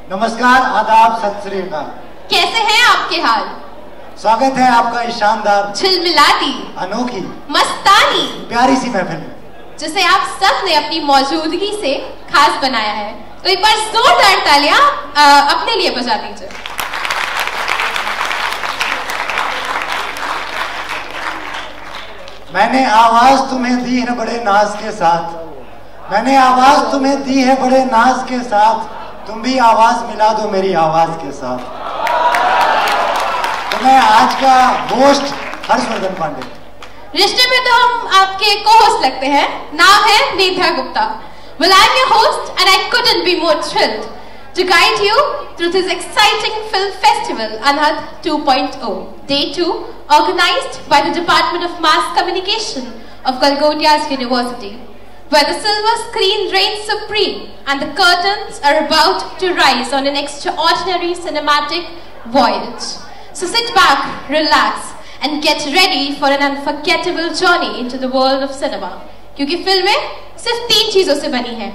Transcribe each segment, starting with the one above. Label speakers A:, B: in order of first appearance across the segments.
A: नमस्कार, आदाब, सत श्री अकाल।
B: कैसे हैं आपके हाल?
A: स्वागत है आपका इस शानदार,
B: झिलमिलाती,
A: अनोखी,
B: मस्तानी,
A: प्यारी सी महफिल में,
B: जिसे आप सब ने अपनी मौजूदगी से खास बनाया है। तो एक बार जोरदार तालियां अपने लिए बजा दीजिए।
A: मैंने आवाज तुम्हें दी है बड़े नाज के साथ, मैंने आवाज तुम्हें दी है बड़े नाज के साथ, तुम भी आवाज मिला दो मेरी आवाज के साथ। तो मैं आज का होस्ट हर्षवर्धन पांडे।
B: रिश्ते में तो हम आपके को-होस्ट लगते हैं। नाम है निधा Gupta. Well, I'm your host and I couldn't be more thrilled to guide you through this exciting film festival, Anhad 2.0, Day 2, organized by the Department of Mass Communication of Calcutta's University, where the silver screen reigns supreme and the curtains are about to rise on an extraordinary cinematic voyage. So sit back, relax and get ready for an unforgettable journey into the world of cinema. क्योंकि फिल्में सिर्फ 3 चीजों से बनी है: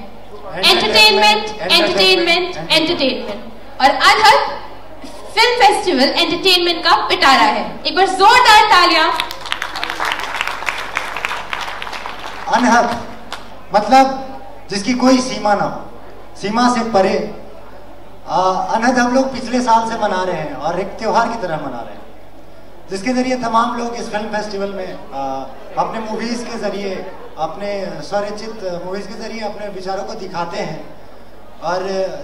B: entertainment, entertainment, entertainment. और अनहद film festival entertainment का पिटारा है। एक बार जोरदार तालियां।
A: अनहद मतलब जिसकी कोई सीमा ना हो, सीमा से परे। अनहद हम लोग पिछले साल से मना रहे हैं और एक त्योहार की तरह मना रहे हैं, जिसके जरिए तमाम लोग इस फिल्म फेस्टिवल में अपने मूवीज के जरिए, अपने स्वरचित मूवीज के जरिए अपने विचारों को दिखाते हैं। और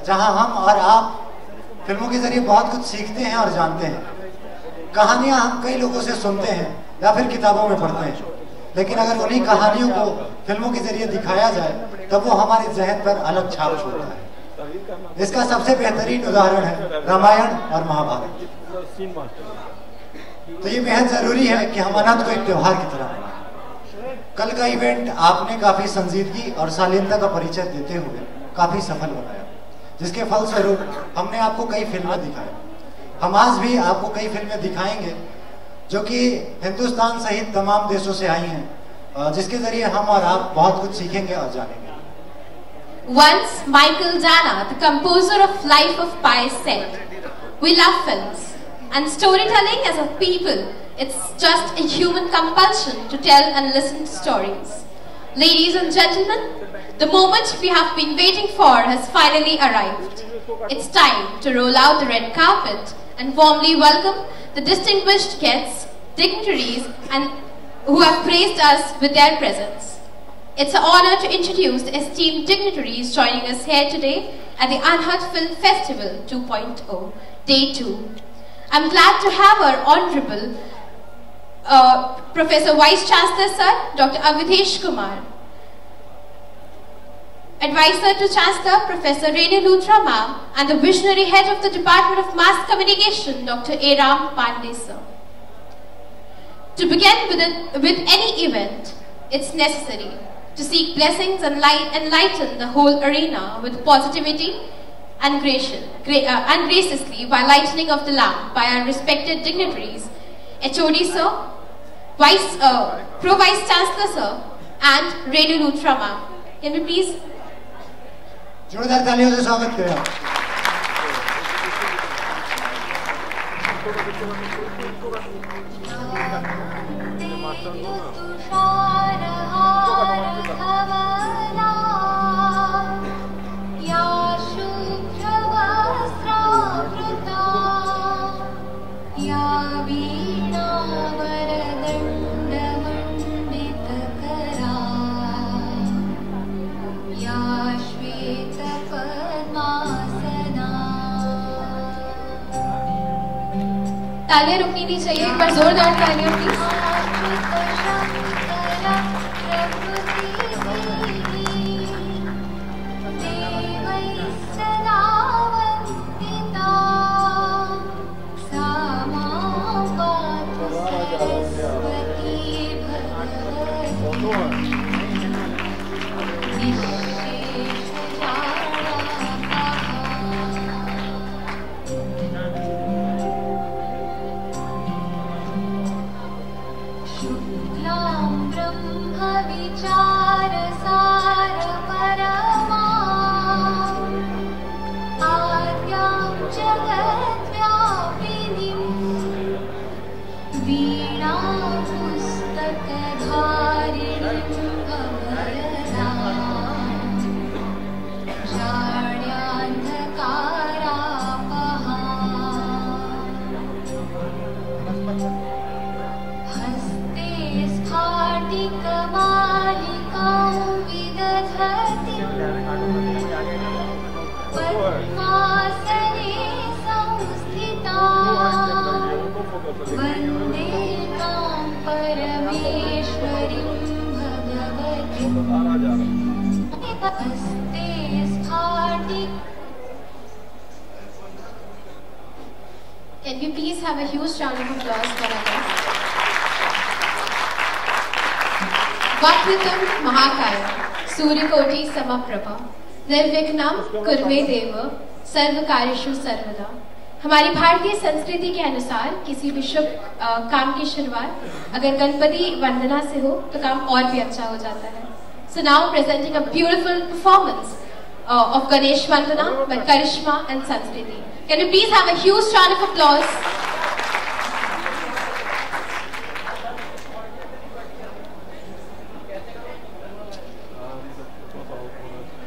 A: जहां हम और आप फिल्मों के जरिए बहुत कुछ सीखते हैं और जानते हैं। कहानियां हम कई लोगों से सुनते हैं या फिर किताबों में पढ़ते हैं, लेकिन अगर उन्हीं कहानियों को फिल्मों के जरिए दिखाया जाए तब वो हमारे जहन पर अलग छाप छोड़ता है। इसका सबसे बेहतरीन उदाहरण है रामायण और महाभारत। तो ये बेहद जरूरी है कि हम अनहद को एक त्योहार की तरह मनाएं। कल का इवेंट आपने काफी संजीदगी और शालीनता का परिचय देते हुए काफी सफल बनाया, जिसके फलस्वरूप हमने आपको कई फिल्में दिखाई। हम आज भी आपको कई फिल्में दिखाएंगे जो कि हिंदुस्तान सहित तमाम देशों से आई हैं, जिसके जरिए हम और आप बहुत कुछ सीखेंगे और जानेंगे।
B: Once Michael Dana, the composer of Life of Pi, said, "We love films and storytelling as a people. It's just a human compulsion to tell and listen to stories." Ladies and gentlemen, the moment we have been waiting for has finally arrived. It's time to roll out the red carpet and warmly welcome the distinguished guests, dignitaries, and who have graced us with their presence. It's an honor to introduce the esteemed dignitaries joining us here today at the Anhad Film Festival 2.0, Day 2. I'm glad to have our Honorable Professor Vice Chancellor Sir, Dr. Avidhesh Kumar, Advisor to Chancellor Professor Renu Luthra Ma'am, and the visionary head of the Department of Mass Communication, Dr. A. Ram Pandey Sir. To begin with any event, it's necessary to seek blessings and enlighten the whole arena with positivity and graciously by lightening of the lamp by our respected dignitaries, HOD Sir, Pro Vice Chancellor Sir, and Renu Luthra Ma'am. Can we please
A: जोरदार तालियों से स्वागत करें।
B: तालियां रुकनी नहीं चाहिए। एक बार जोरदार तालियां please.
C: Shukla
B: Can we please have a huge round of applause for our guests? Vakritam Mahakaya, Suryakoti Samaprabha, Nirvignam Kurme Deva, Sarvakarishu Sarvada. हमारी भारतीय संस्कृति के अनुसार किसी भी शुभ काम की शुरुआत अगर गणपति वंदना से हो तो काम और भी अच्छा हो जाता है. So now presenting a beautiful performance of Ganesh Vandana by Karishma and Sanskriti. Can you please have a huge round of applause?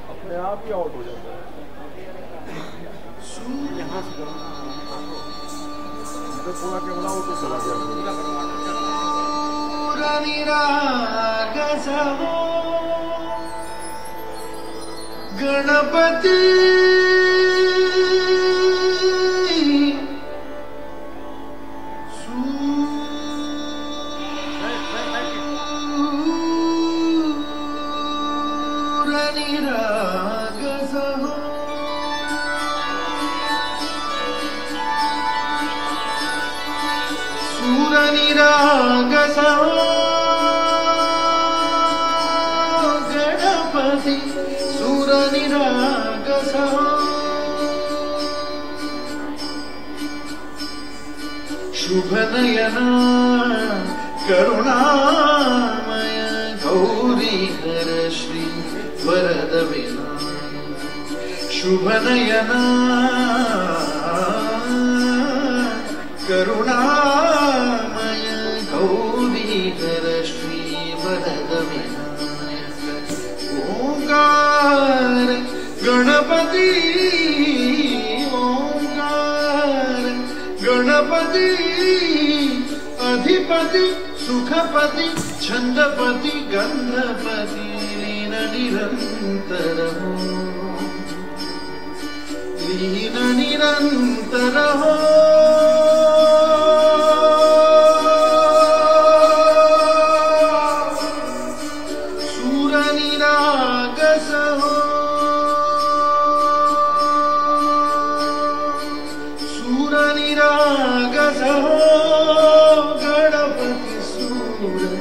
C: अपने आप ही आउट हो जाता है. पूरा कैमरा आउट चला गया.
D: गणपति गणपति सूरनिरागसः शुभनयना करुणामय गौरीधर श्री वरद विनायक शुभनयना करुणामय गौरीधर श्री वरद विनायक ओंकार गणपति ओंकार गणपति अधिपति सुखपति छंदपति गंधपति लीन निरंतर हो लीन निरंतर हो सूरनिरागस हो सूरनिरागस हो Ganpati सूरनिरागस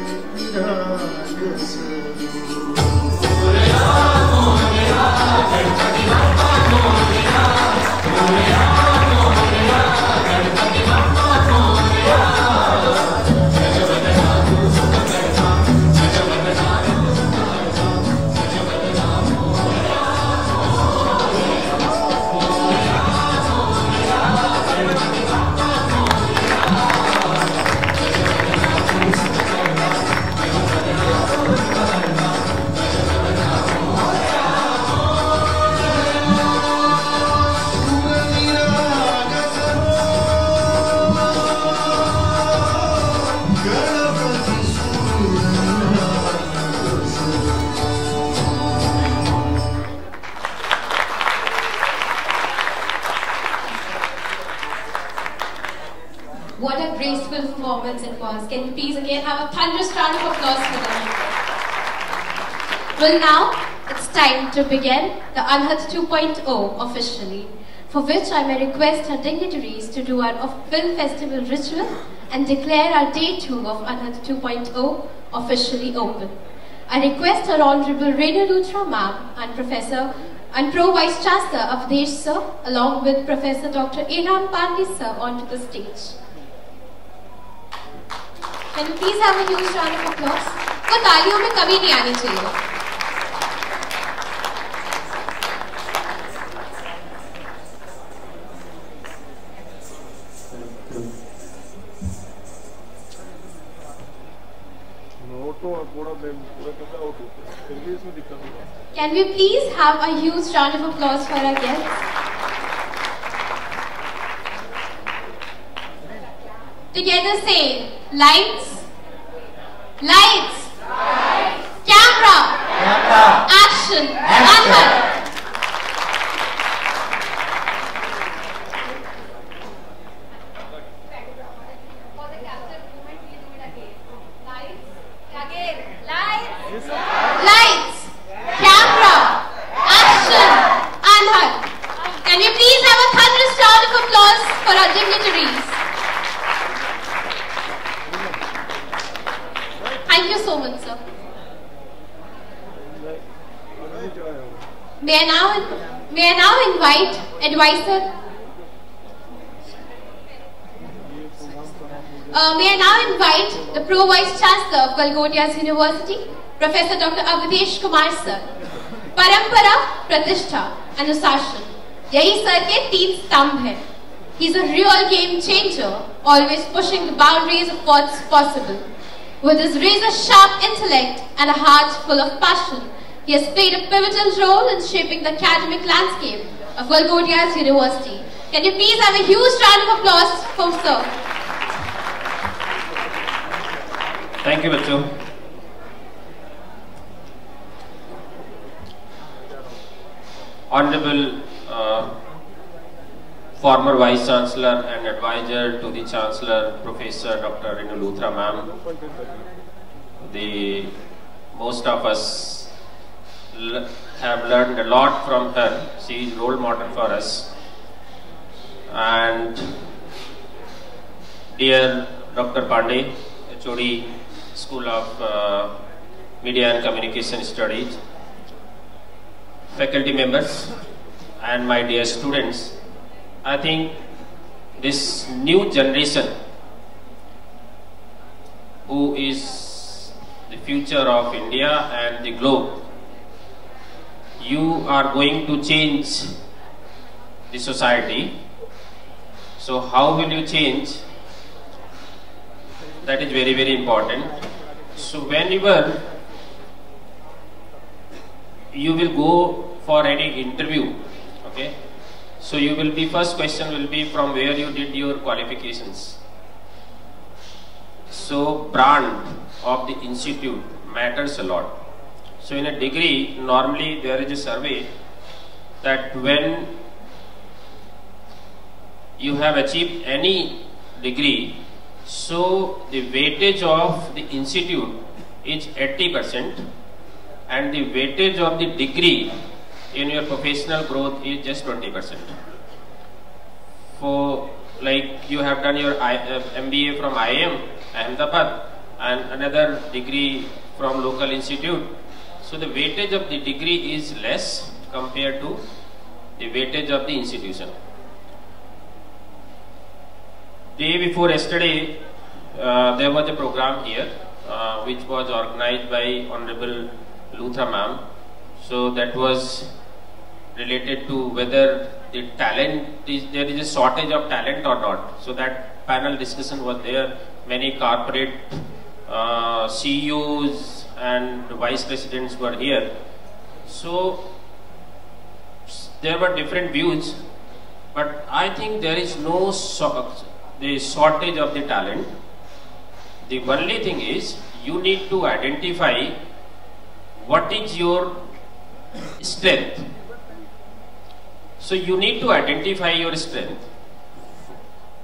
B: What a graceful performance it was. Can you please again have a thunderous round of applause for them? Well, now it's time to begin the Anhad 2.0 officially, for which I may request our dignitaries to do our film festival ritual and declare our day 2 of Anhad 2.0 officially open. I request our Honorable Renu Luthra Ma'am and Professor and Pro Vice Chancellor Avdesh Sir, along with Professor Dr. Eram Pandey Sir, onto the stage. Can you please have a huge round of applause? को तालियों में कमी नहीं आनी चाहिए. Can we please have a huge round of applause for our guests? Together say, lights, lights, camera, action, Anhad. dignitaries. Thank you so much, sir. May I now invite advisor. May I now invite the Pro Vice Chancellor of Galgodia's University, Professor Dr. Avdesh Kumar sir. परंपरा, प्रतिष्ठा, अनुशासन, यही sir के 3 स्तंभ हैं. He's a real game changer, always pushing the boundaries of what's possible. With his razor-sharp intellect and a heart full of passion, he has played a pivotal role in shaping the academic landscape of Galgodia's University. Can you please have a huge round of applause for sir?
E: Thank you, बच्चों. Honorable former Vice Chancellor and Advisor to the Chancellor, Professor Dr. Renu Luthra ma'am. Most of us have learned a lot from her. She is role model for us. And dear Dr. Pandey, HOD, School of Media and Communication Studies, faculty members and my dear students, I think this new generation who is the future of India and the globe, you are going to change the society. So how will you change? That is very, very important. So whenever you will go for any interview, okay, so you will be, first question will be from where you did your qualifications. So brand of the institute matters a lot. So in a degree, normally there is a survey that when you have achieved any degree, so the weightage of the institute is 80% and the weightage of the degree in your professional growth is just 20%. For like you have done your MBA from IIM Ahmedabad and another degree from local institute, so the weightage of the degree is less compared to the weightage of the institution. Day before yesterday, there was a program here which was organized by Honorable Luthra ma'am. So that was related to whether the talent is, there is a shortage of talent or not. So that panel discussion was there. Many corporate CEOs and vice presidents were here. So there were different views, but I think there is no the shortage of the talent. The only thing is you need to identify what is your strength. So you need to identify your strength.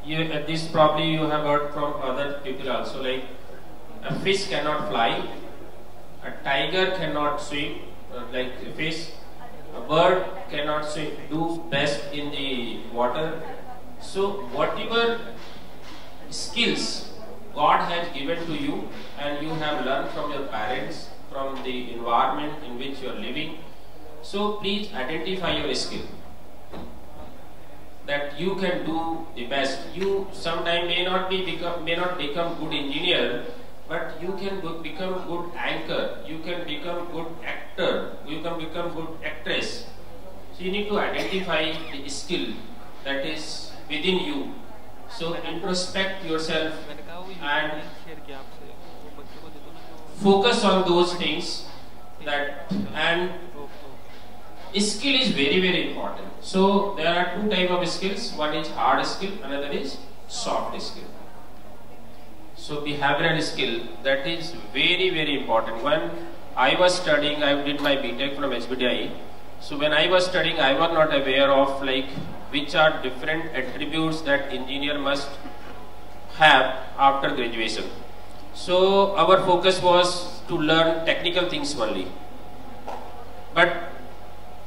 E: This probably you have heard from other people also, like a fish cannot fly, a tiger cannot swim like a fish, a bird cannot swim, do best in the water. So whatever skills God has given to you and you have learned from your parents, from the environment in which you are living, so please identify your skill that you can do the best. You sometime may not become good engineer, but you can become good anchor, you can become good actor, you can become good actress. So you need to identify the skill that is within you. So introspect yourself and focus on those things, that and skill is very, very important. So there are 2 types of skills. One is hard skill, another is soft skill. So behavioral skill, that is very, very important. When I was studying, I did my BTech from HBDI. So when I was studying, I was not aware of like which are different attributes that engineer must have after graduation. So our focus was to learn technical things only. But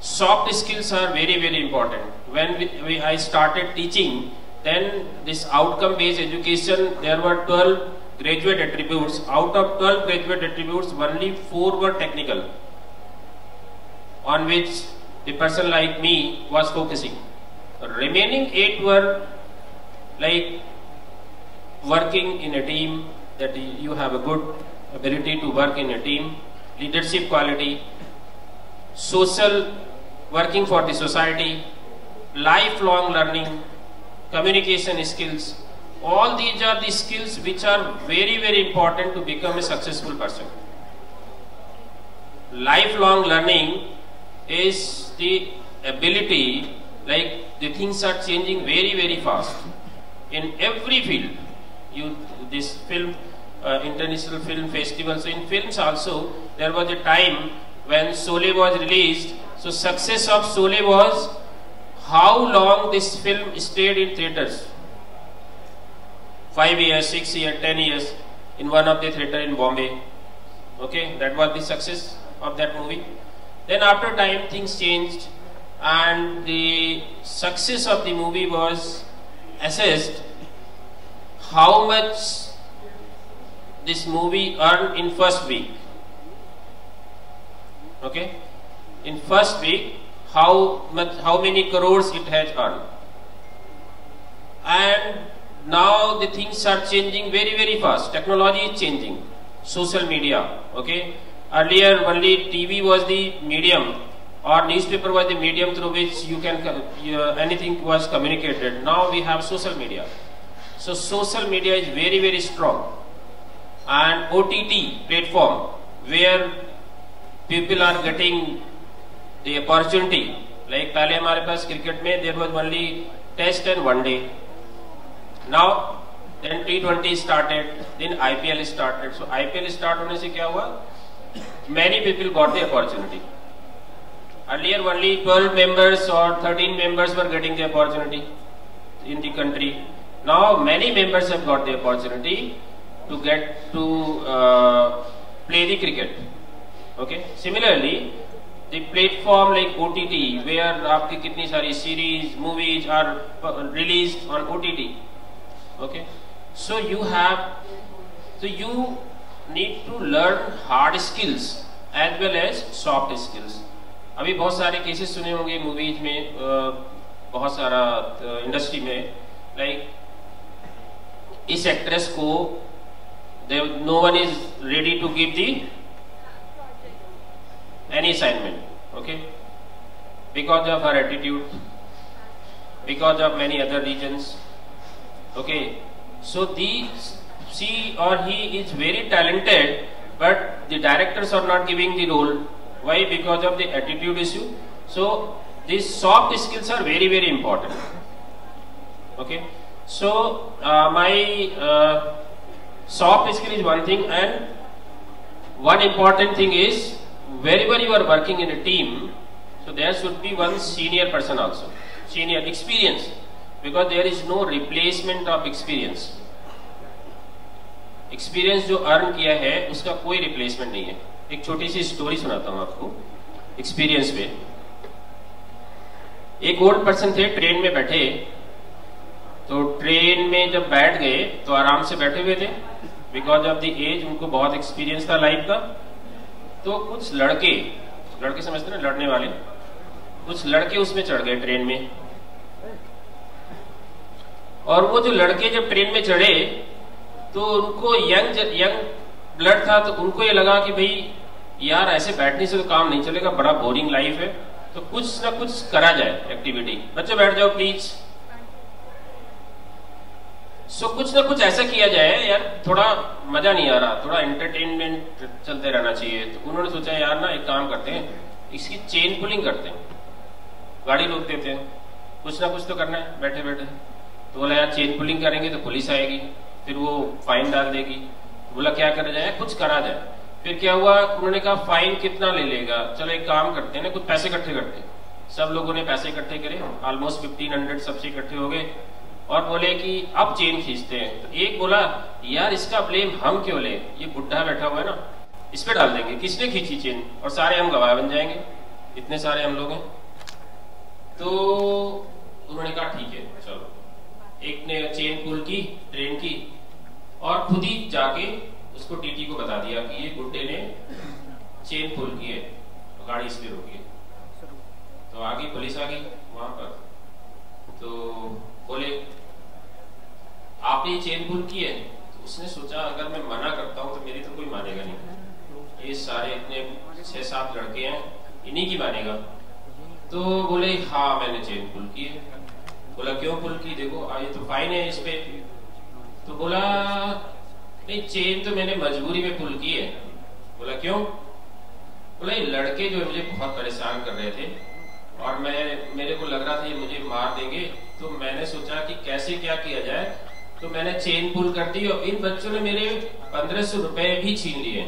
E: soft skills are very, very important. When I started teaching, then this outcome-based education, there were 12 graduate attributes. Out of 12 graduate attributes, only 4 were technical, on which the person like me was focusing. Remaining 8 were like working in a team, that you have a good ability to work in a team, leadership quality, social, working for the society, lifelong learning, communication skills. All these are the skills which are very, very important to become a successful person. Lifelong learning is the ability, like the things are changing very, very fast in every field. This film, international film festivals, so in films also, there was a time when Sholay was released. So success of Sholay was how long this film stayed in theaters. 5 years, 6 years, 10 years in one of the theater in Bombay. Okay, that was the success of that movie. Then after time things changed, and the success of the movie was assessed how much this movie earned in first week. Okay, in first week, how many crores it has earned. And now the things are changing very, very fast. Technology is changing. Social media. Okay, earlier only TV was the medium, or newspaper was the medium through which you can anything was communicated. Now we have social media. So social media is very, very strong, and OTT platform where people are getting the opportunity. Like पहले हमारे पास cricket में there was only test and one day. Now then T20 started, then IPL started. So IPL start होने से क्या हुआ? Many people got the opportunity. Earlier only 12 members or 13 members were getting the opportunity in the country. Now many members have got the opportunity to get to play the cricket. Okay. Similarly, the platform like OTT, where आपकी कितनी सारी series, movies are released on OTT. Okay. So you need to learn hard skills as well as soft skills. अभी बहुत सारे cases सुने होंगे movies में, बहुत सारा इंडस्ट्री में, लाइक इस एक्ट्रेस को no one is ready to give the any assignment, okay, because of her attitude, because of many other reasons. Okay, so she or he is very talented, but the directors are not giving the role. Why? Because of the attitude issue. So these soft skills are very, very important. Okay, so my soft skill is one thing, and one important thing is wherever you are working in a team, so there should be one senior person also, senior experience, because there is no replacement of experience. Experience जो earn किया है उसका कोई replacement नहीं है. एक छोटी सी story सुनाता हूं आपको एक्सपीरियंस पे. एक ओल्ड पर्सन थे, ट्रेन में बैठे, तो ट्रेन में जब बैठ गए तो आराम से बैठे हुए थे, बिकॉज ऑफ द एज उनको बहुत एक्सपीरियंस था लाइफ का. तो कुछ लड़के समझते ना, लड़ने वाले, कुछ लड़के उसमें चढ़ गए ट्रेन में. और वो जो लड़के जब ट्रेन में चढ़े तो उनको यंग ब्लड था, तो उनको ये लगा कि भाई यार ऐसे बैठने से तो काम नहीं चलेगा, बड़ा बोरिंग लाइफ है, तो कुछ ना कुछ करा जाए एक्टिविटी. बच्चों बैठ जाओ प्लीज. सो कुछ ना कुछ ऐसा किया जाए यार, थोड़ा मजा नहीं आ रहा, थोड़ा एंटरटेनमेंट चलते रहना चाहिए. तो उन्होंने सोचा यार ना एक काम करते हैं, इसकी चेन पुलिंग करते हैं, गाड़ी रोक देते हैं, कुछ ना कुछ तो करना है बैठे बैठे. तो बोला यार चेन पुलिंग करेंगे तो पुलिस आएगी, फिर वो फाइन डाल देगी. बोला क्या करा जाए, कुछ करा जाए. फिर क्या हुआ, उन्होंने कहा फाइन कितना ले लेगा, चलो एक काम करते हैं ना, कुछ पैसे इकट्ठे करते. सब लोगों ने पैसे इकट्ठे करे, ऑलमोस्ट 1500 सबसे इकट्ठे हो गए, और बोले कि अब चेन खींचते हैं. तो एक बोला यार इसका ब्लेम हम क्यों ले, ये बुढ़ा बैठा हुआ है ना, इस पे डाल देंगे, किसने खींची चेन, और सारे हम गवाह बन जाएंगे, इतने सारे हम लोग हैं. तो उन्होंने कहा ठीक है चलो. एक ने चेन पुल की ट्रेन की और खुद ही जाके उसको टीटी को बता दिया कि ये गुड्डे ने चेन पुल की है, गाड़ी इसलिए रोकी है। तो आ गई पुलिस, आ गई वहां पर, तो बोले आपने ये चेन पुल की है। तो उसने सोचा अगर मैं मना करता हूं तो मेरी तो कोई मानेगा नहीं, ये सारे इतने 6-7 लड़के हैं, इन्हीं की मानेगा। तो बोले हाँ मैंने चेन पुल की है। बोला क्यों पुल की, देखो ये तो फाइन है इस पे। तो बोला नहीं चेन तो मैंने मजबूरी में पुल की है। बोला क्यों? बोला ये लड़के जो मुझे बहुत परेशान कर रहे थे और मेरे को लग रहा था ये मुझे मार देंगे, तो मैंने सोचा कि कैसे क्या किया जाए, तो मैंने चेन पुल कर दी और इन बच्चों ने मेरे 1500 रुपए भी छीन लिए।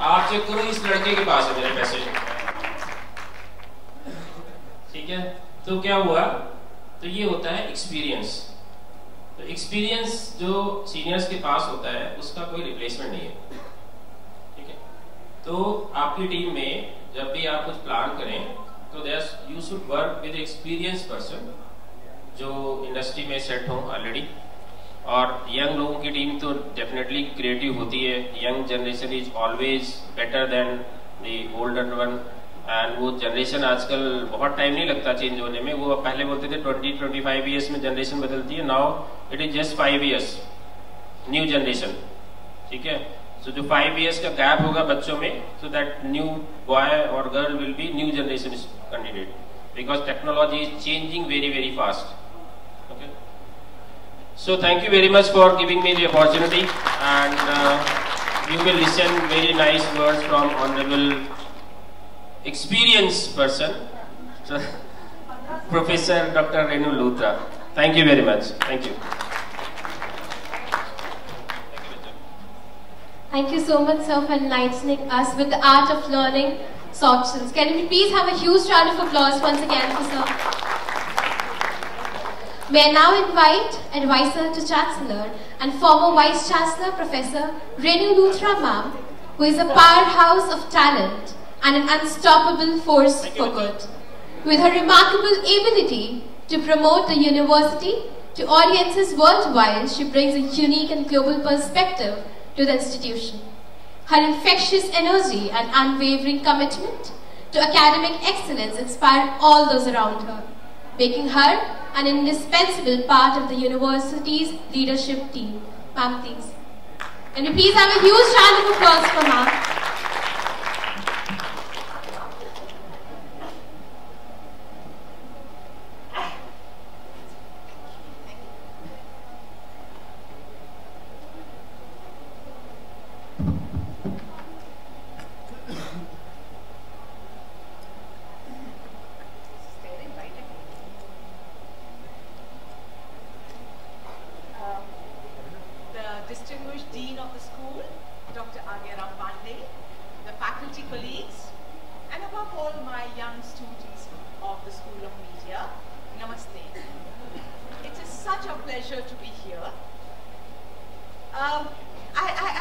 E: आप चेक करो, इस लड़के के पास है मेरे पैसे। ठीक है, तो क्या हुआ, तो ये होता है एक्सपीरियंस। तो एक्सपीरियंस जो सीनियर्स के पास होता है उसका कोई रिप्लेसमेंट नहीं है। ठीक है, तो आपकी टीम में जब भी आप कुछ प्लान करें तो you should work with experience person जो इंडस्ट्री में सेट हो ऑलरेडी। और यंग लोगों की टीम तो डेफिनेटली क्रिएटिव होती है। Young generation is always better than the older one, and वो जनरेशन आजकल बहुत टाइम नहीं लगता चेंज होने में। वो पहले बोलते थे 20-25 ईयर्स में जनरेशन बदलती है, now it is just 5 years new generation. ठीक है, सो जो 5 ईयर्स का गैप होगा बच्चों में, सो दैट न्यू बॉय और girl will be new generation candidate, because technology is changing very very fast. Okay, so thank you very much for giving me the opportunity, and you will listen very nice words from honorable experienced person, Professor Dr. Renu Luthra. Thank you very much. Thank you.
B: Thank you so much, sir, for enlightening us with the art of learning soft skills. Can we please have a huge round of applause once again for sir? May I now invite Advisor to Chancellor and former Vice Chancellor Professor Renu Luthra ma'am, who is a powerhouse of talent and an unstoppable force for good. With her remarkable ability to promote the university to audiences worldwide, she brings a unique and global perspective to the institution. Her infectious energy and unwavering commitment to academic excellence inspire all those around her, making her an indispensable part of the university's leadership team. Ma'am, please. Can we please have a huge round of applause for ma'am?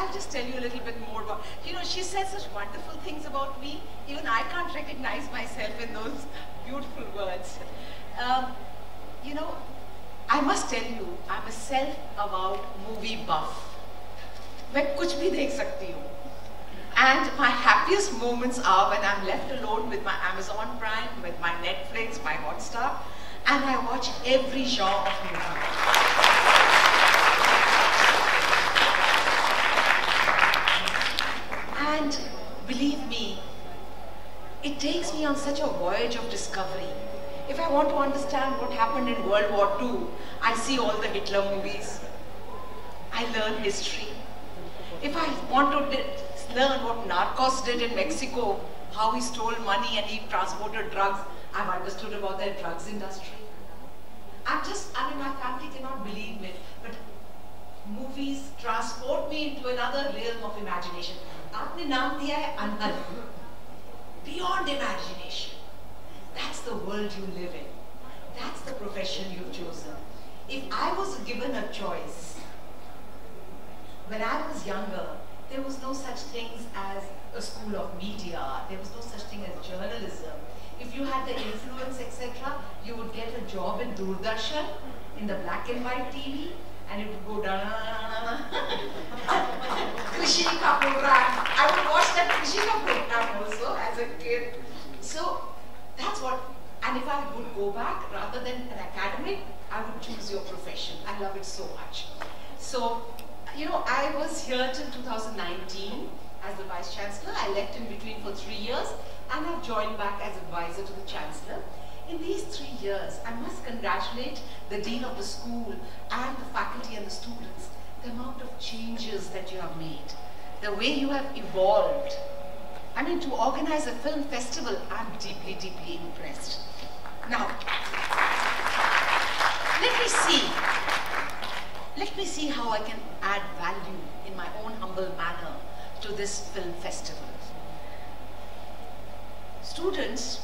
F: I'll just tell you a little bit more about, she said such wonderful things about me. Even I can't recognize myself in those beautiful words. I must tell you, I'm a self-avowed movie buff. मैं कुछ भी देख सकती हूँ. And my happiest moments are when I'm left alone with my Amazon Prime, with my Netflix, my Hotstar, and I watch every genre of movie. And believe me, it takes me on such a voyage of discovery. If I want to understand what happened in World War II, I see all the Hitler movies. I learn history. If I want to learn what Narcos did in Mexico, how he stole money and he transported drugs, I've understood about their drugs industry. My family cannot believe it, but movies transport me into another realm of imagination. आपने नाम दिया है Anhad. Beyond imagination. That's the world you live in. That's the profession you've chosen. If I was given a choice, when I was younger, there was no such things as a school of media. There was no such thing as journalism. If you had the influence, etc., you would get a job in Doordarshan in the black and white TV, and it would go down. Krishi ka program. I would watch that Krishi ka program also as a kid. So that's what. And if I would go back rather than an academic, I would choose your profession. I love it so much. So, you know, I was here till 2019 as the Vice Chancellor. I left in between for 3 years, and I've joined back as advisor to the Chancellor. In these 3 years, I must congratulate the Dean of the school and the faculty and the students, the amount of changes that you have made, the way you have evolved. I mean, to organize a film festival, I'm deeply, deeply impressed. Now, let me see how I can add value in my own humble manner to this film festival. Students,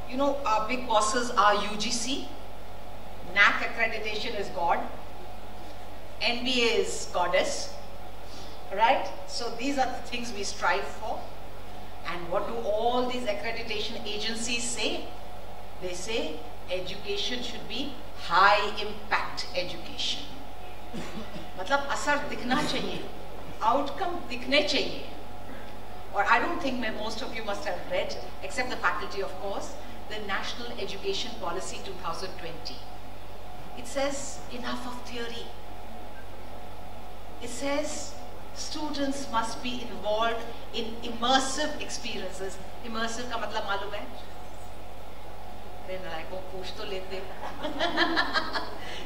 F: you know, our big bosses are UGC, NAC accreditation is God, NBA is Goddess, right? So these are the things we strive for. And what do all these accreditation agencies say? They say education should be high impact education. मतलब असर दिखना चाहिए, outcome दिखने चाहिए. Or I don't think most of you must have read, except the faculty of course, the National Education Policy 2020. It says enough of theory. It says students must be involved in immersive experiences. Immersive का मतलब मालूम है?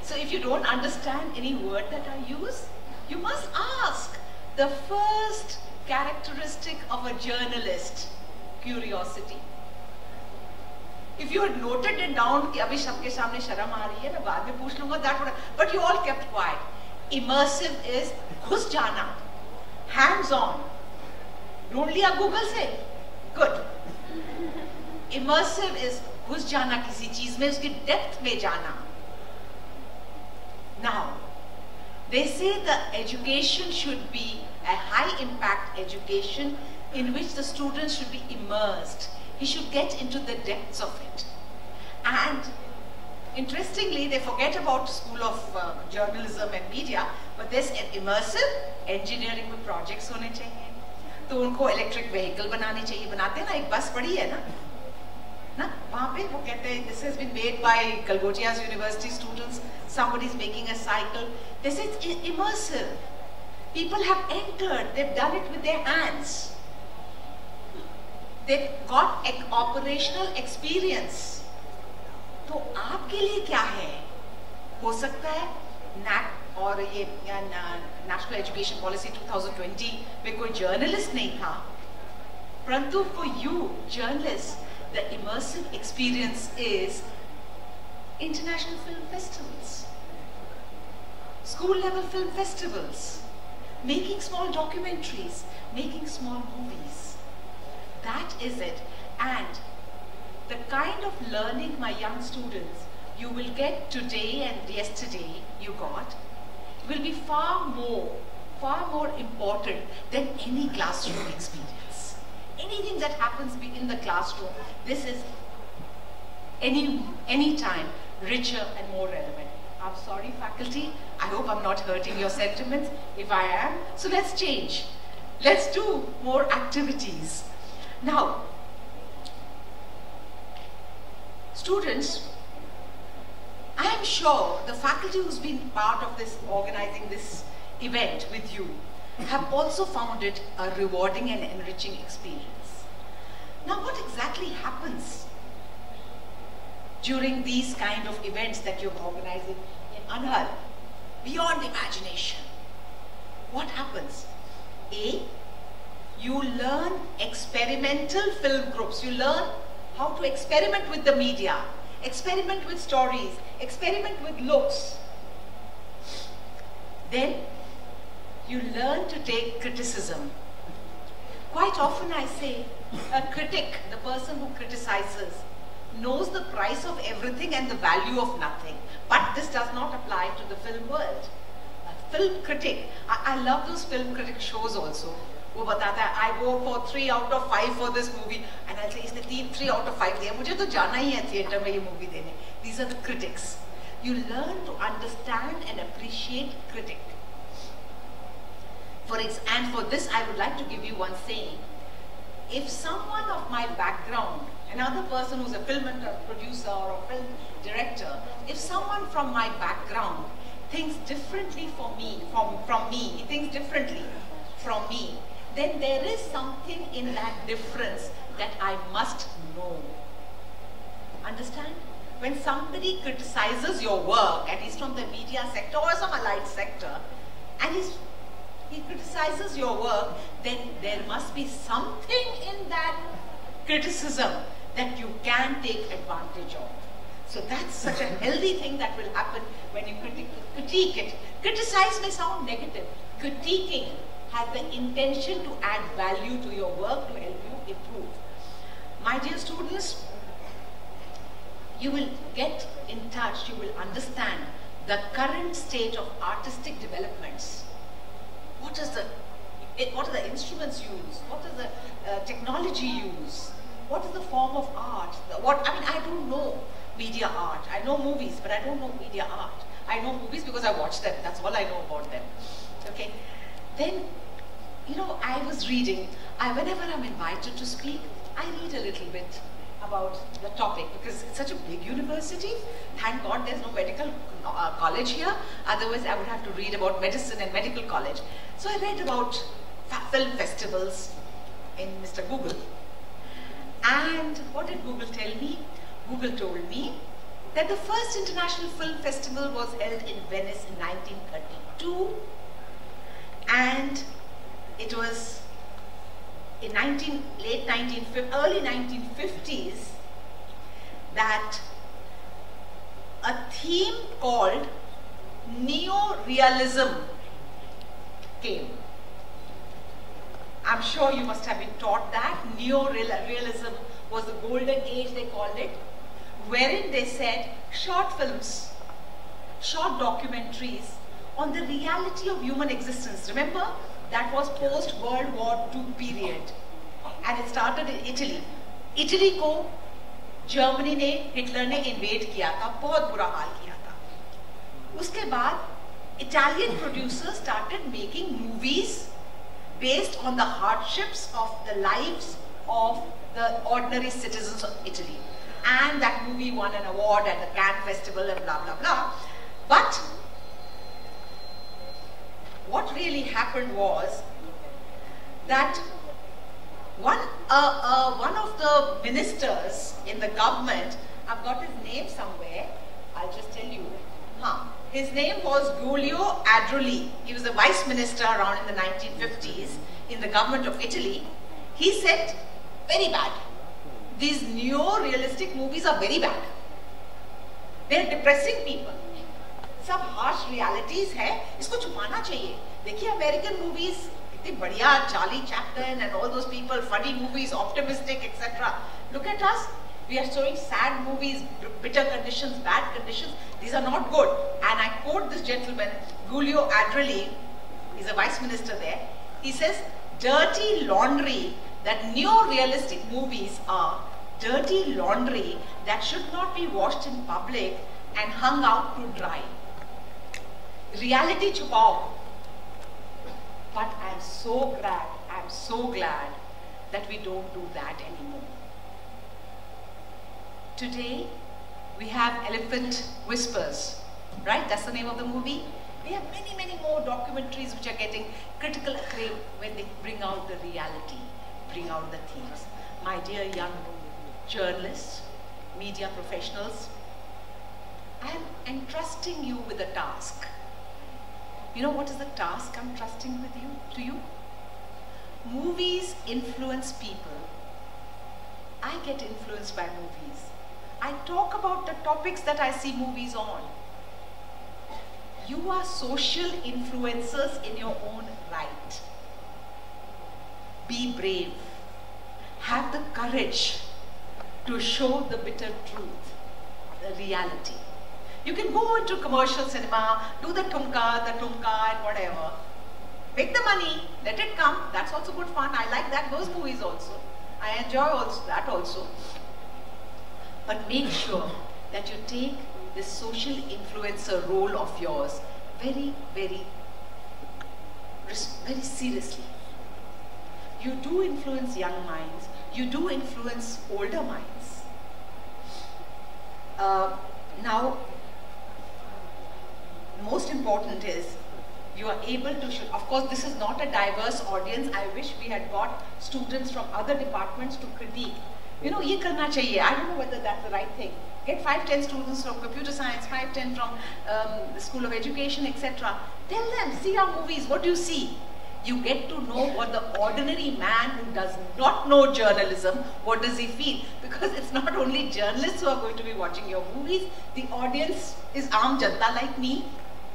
F: So if you don't understand any word that I use, you must ask. The first characteristic of a journalist, curiosity. If you had noted it down कि अभी सबके सामने शर्म आ रही है ना, बाद में पूछ लूँगा, that would, but you all kept quiet. Immersive is घुस जाना, hands on. ढूंढ लिया Google से, good. Immersive is घुस जाना किसी चीज में, उसकी डेप्थ में जाना. Now, they say the education should be a high impact education in which the students should be immersed. He should get into the depths of it. And interestingly, they forget about School of Journalism and Media, but there's an immersive engineering में projects होने चाहिए. तो उनको electric vehicle बनानी चाहिए. बनाते हैं ना, एक बस पड़ी है ना? ना वहाँ पे वो कहते हैं this has been made by Galgottia's University students. Somebody's making a cycle. This is immersive. People have entered. They've done it with their hands. They've got operational experience. तो आपके लिए क्या है? हो सकता है NAC और ये National Education Policy 2020 में कोई journalist नहीं था. परंतु for you, journalists, the immersive experience is international film festivals, school level film festivals, making small documentaries, making small movies. That is it. And the kind of learning my young students you will get today and yesterday you got will be far more important than any classroom experience. Anything that happens in the classroom, this is any time richer and more relevant. I'm sorry, faculty, I hope I'm not hurting your sentiments. If I am, so let's change. Let's do more activities. Now, students, I am sure the faculty who's been part of this, organizing this event with you, have also found it a rewarding and enriching experience. Now, what exactly happens during these kind of events that you're organizing in Anhad? Beyond imagination. What happens? A, you learn experimental film groups. You learn how to experiment with the media, experiment with stories, experiment with looks. Then you learn to take criticism. Quite often I say, a critic, the person who criticizes, knows the price of everything and the value of nothing. But this does not apply to the film world. A film critic, I love those film critic shows also. वो बताता है, I go for 3 out of 5 for this movie, and I'll say, इसने 3 out of 5 दिया, मुझे तो जाना ही है theatre में ये मूवी देने. These are the critics. You learn to understand and appreciate critic. And for this, I would like to give you one saying. If someone of my background, another person who's a film producer or a film director, if someone from my background thinks differently from me, he thinks differently from me, then there is something in that difference that I must know. Understand? When somebody criticizes your work, and he's from the media sector or some allied sector, and he criticizes your work, then there must be something in that criticism that you can take advantage of. So that's such a healthy thing that will happen when you critique it. Criticize may sound negative. Critiquing has the intention to add value to your work, to help you improve. My dear students, you will get in touch, you will understand the current state of artistic developments. What are the instruments used? What is the technology used? What is the form of art? I don't know media art. I know movies, but I don't know media art. I know movies because I watch them. That's all I know about them. Okay. Then, I was reading. Whenever I'm invited to speak, I read a little bit about the topic because it's such a big university. Thank God there's no medical college here. Otherwise, I would have to read about medicine and medical college. So I read about film festivals in Mr. Google. And what did Google tell me? Google told me that the first international film festival was held in Venice in 1932, and it was in early 1950s that a theme called neo-realism came. I'm sure you must have been taught that. Neo-realism was the golden age, they called it, wherein they said short films, short documentaries on the reality of human existence. Remember, that was post-World War II period. And it started in Italy. Italy को Germany ने, Hitler ने invade किया था, बहुत बुरा हाल किया था. उसके बाद Italian producers started making movies based on the hardships of the lives of the ordinary citizens of Italy. And that movie won an award at the Cannes Festival and blah, blah, blah. But what really happened was that one of the ministers in the government, I've got his name somewhere, I'll just tell you. His name was Giulio Andreoli. He was the vice minister around in the 1950s in the government of Italy. He said, very bad. These neo-realistic movies are very bad. They're depressing people. सब harsh realities है, इसको छुपाना चाहिए. देखिए American movies, इतनी बढ़िया, Charlie Chaplin and all those people, funny movies, optimistic, etc. Look at us. We are showing sad movies, bitter conditions, bad conditions. These are not good. And I quote this gentleman, Giulio Andreoli, he's a vice minister there. He says, dirty laundry, that neo-realistic movies are dirty laundry that should not be washed in public and hung out to dry. Reality chupao. But I'm so glad that we don't do that anymore. Today, we have Elephant Whispers, right? That's the name of the movie. We have many, many more documentaries which are getting critical acclaim when they bring out the reality, bring out the themes. My dear young journalists, media professionals, I am entrusting you with a task. You know what is the task I'm trusting to you? Movies influence people. I get influenced by movies. I talk about the topics that I see movies on. You are social influencers in your own right. Be brave. Have the courage to show the bitter truth, the reality. You can go into commercial cinema, do the tumka and whatever. Make the money, let it come. That's also good fun. I like those movies also. I enjoy that also. But make sure that you take this social influencer role of yours very, very, very seriously. You do influence young minds, you do influence older minds. Now, most important is you are able to show. Of course, this is not a diverse audience. I wish we had got students from other departments to critique. You know, ye karna chahiye. I don't know whether that's the right thing. Get 5-10 students from computer science, 5-10 from the School of Education, etc. Tell them, see our movies, what do you see? You get to know what the ordinary man who does not know journalism, what does he feel? Because it's not only journalists who are going to be watching your movies, the audience is aam janta like me,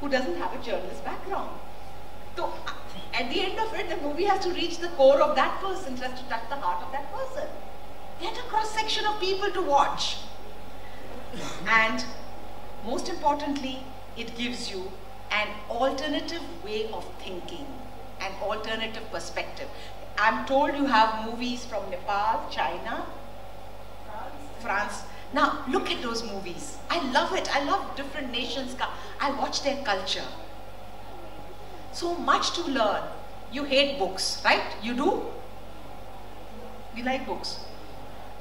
F: who doesn't have a journalist background. So at the end of it, the movie has to reach the core of that person, just to touch the heart of that person. Get a cross-section of people to watch. And most importantly, it gives you an alternative way of thinking, an alternative perspective. I'm told you have movies from Nepal, China, France. Now, look at those movies. I love it. I love different nations. I watch their culture. So much to learn. You hate books, right? You do? You like books?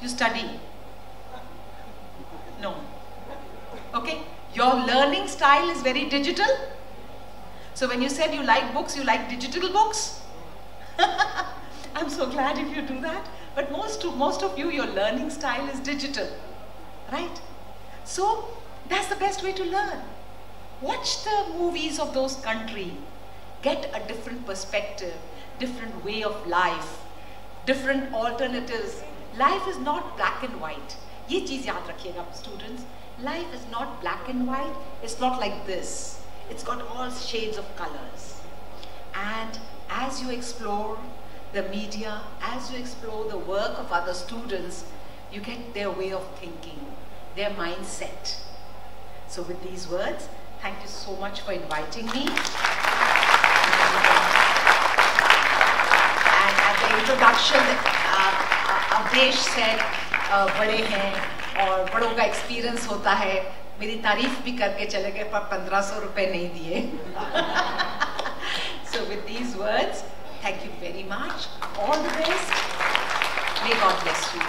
F: You study? No. Okay? Your learning style is very digital. So when you said you like books, you like digital books? I'm so glad if you do that. But most of you, your learning style is digital. Right? So that's the best way to learn. Watch the movies of those countries. Get a different perspective, different way of life, different alternatives. Life is not black and white. Ye cheez yaad rakhiyega, students. Life is not black and white. It's not like this. It's got all shades of colors. And as you explore the media, as you explore the work of other students, you get their way of thinking, their mindset. So with these words, thank you so much for inviting me. And at the introduction, Avdesh said, बड़े हैं और बड़ों का experience होता है. मेरी तारीफ भी करके चले गए पर 1500 रुपए नहीं दिए. So with these words, thank you very much. All the best. May God bless you.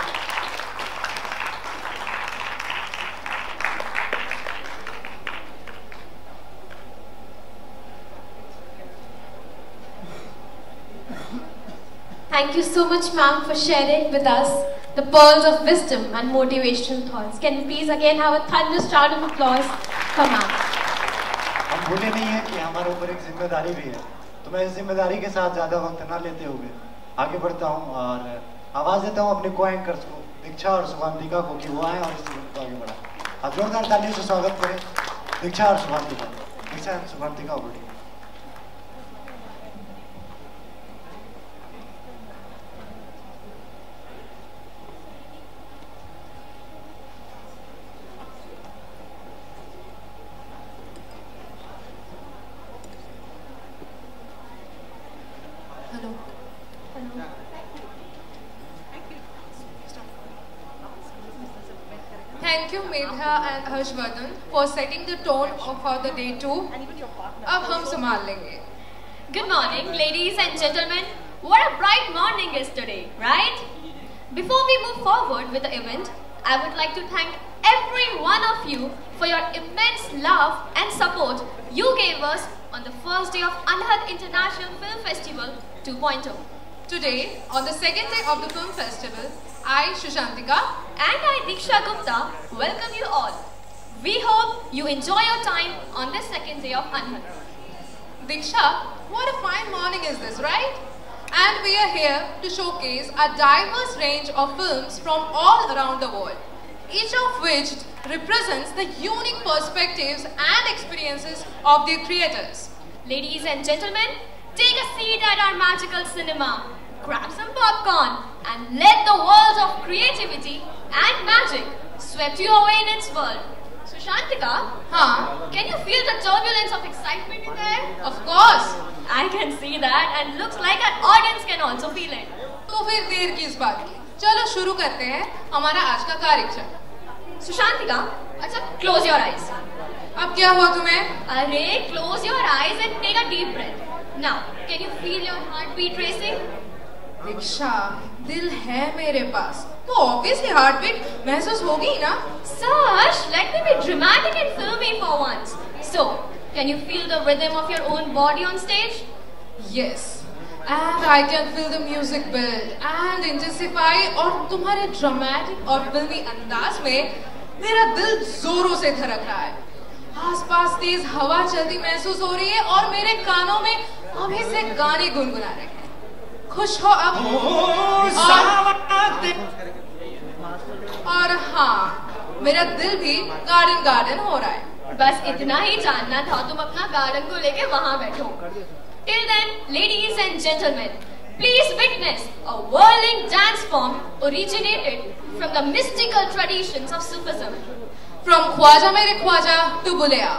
B: Thank you so much, ma'am, for sharing with us the pearls of wisdom and motivational thoughts. Can we please again have a thunderous round of applause for ma'am?
A: हम भूले नहीं हैं कि हमारे ऊपर एक जिम्मेदारी भी है. तो मैं इस जिम्मेदारी के साथ ज़्यादा वक्त ना लेते हुए आगे बढ़ता हूँ और आवाज़ देता हूँ अपने को-एंकर्स को, दीक्षा और सुभांतिका को, कि वो आए और इस इवेंट को आगे बढ़ाएं. आप जोरदार तालियों से स्वागत करें दीक्षा और सुभांतिका. दीक्षा और सुभांतिका बोलिए.
G: Thank you, Medha and Harshvardhan, for setting the tone for the day 2. अब हम संभाल लेंगे.
H: Good morning, ladies and gentlemen. What a bright morning is today, right? Before we move forward with the event, I would like to thank every one of you for your immense love and support you gave us on the first day of Anhad International Film Festival 2.0.
G: Today, on the second day of the film festival, I, Shushantika,
H: and I, Diksha Gupta, welcome you all. We hope you enjoy your time on this second day of Anhad.
G: Diksha, what a fine morning is this, right? And we are here to showcase a diverse range of films from all around the world, each of which represents the unique perspectives and experiences of their creators.
H: Ladies and gentlemen, take a seat at our magical cinema, grab some popcorn, and let the world of creativity and magic swept you away in its world. Shushantika, can you feel the turbulence of excitement in there?
G: Of course.
H: I can see that, and looks like our audience can also feel it.
G: तो फिर देर किस बात की? चलो शुरू करते हैं हमारा आज का कार्यक्रम.
H: Shushantika, अच्छा, close your eyes.
G: अब क्या हुआ तुम्हें?
H: अरे, close your eyes and take a deep breath. Now, can you feel your heartbeat racing?
G: दीक्षा, दिल है मेरे पास, तो obviously heartbeat महसूस होगी ना?
H: Sash, let me be dramatic and filmy for once. So, can you feel the rhythm of your own body on stage?
G: Yes, and I can feel the music build and intensify. और तुम्हारे dramatic और filmy अंदाज में मेरा दिल जोरों से धड़क रहा है। आसपास तेज हवा चलती महसूस हो रही है और मेरे कानों में अभी से गाने गुनगुना रहे हैं। खुश हो अब? और हाँ, मेरा दिल भी गार्डन हो रहा है।
H: बस इतना ही जानना था, तुम अपना गार्डन को लेके वहाँ बैठो। Till then, ladies and gentlemen, please witness a whirling dance form originated from the mystical traditions of Sufism.
G: From Khwaja Mere Khwaja to Bulaya,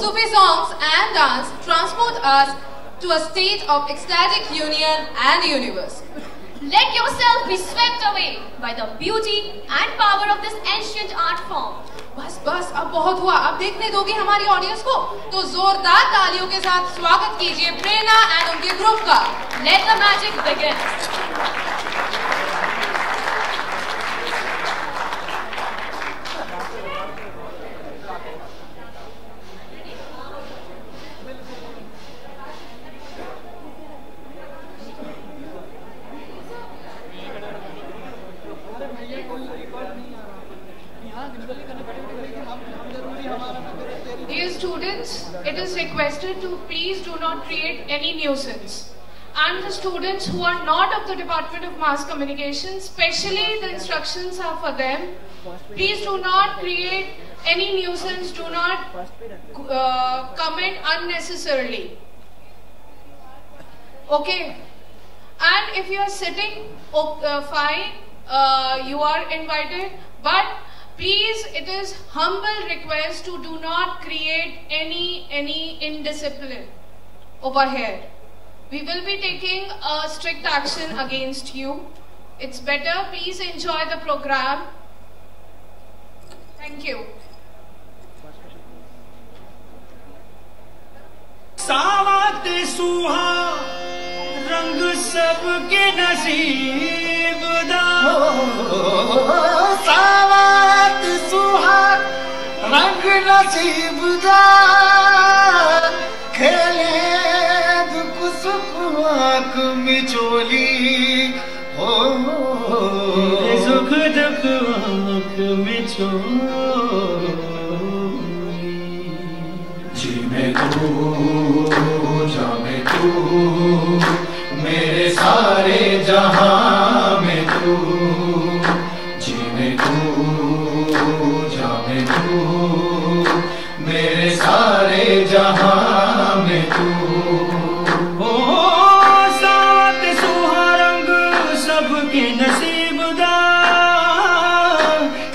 G: Sufi songs and dance transport us to a state of ecstatic union and universe.
H: Let yourself be swept away by the beauty and power of this ancient art form.
G: बस अब बहुत हुआ। अब देखने दोगे हमारी audience को? तो जोरदार तालियों के साथ स्वागत कीजिए प्रेरणा एंड उनके ग्रुप का।
H: Let the magic begin.
I: Dear students, it is requested to please do not create any nuisance. And the students who are not of the Department of Mass Communication, especially the instructions are for them. Please do not create any nuisance, do not comment unnecessarily. Okay? And if you are sitting, fine, you are invited, but please, it is humble request to do not create any indiscipline over here. We will be taking a strict action against you. It's better, please enjoy the program. Thank you.
J: सावत सुहा रंग सबके नसीब दा सावत सुहा रंग नसीब दा खेले दुख सुख आंख मिचोली हो सुख दुख आंख मिचोली जी में तू जामे तू मेरे सारे जहां में तू जी में तू जामे तू मेरे सारे जहां में तू ओ सात सुहारंग सबके नसीब दा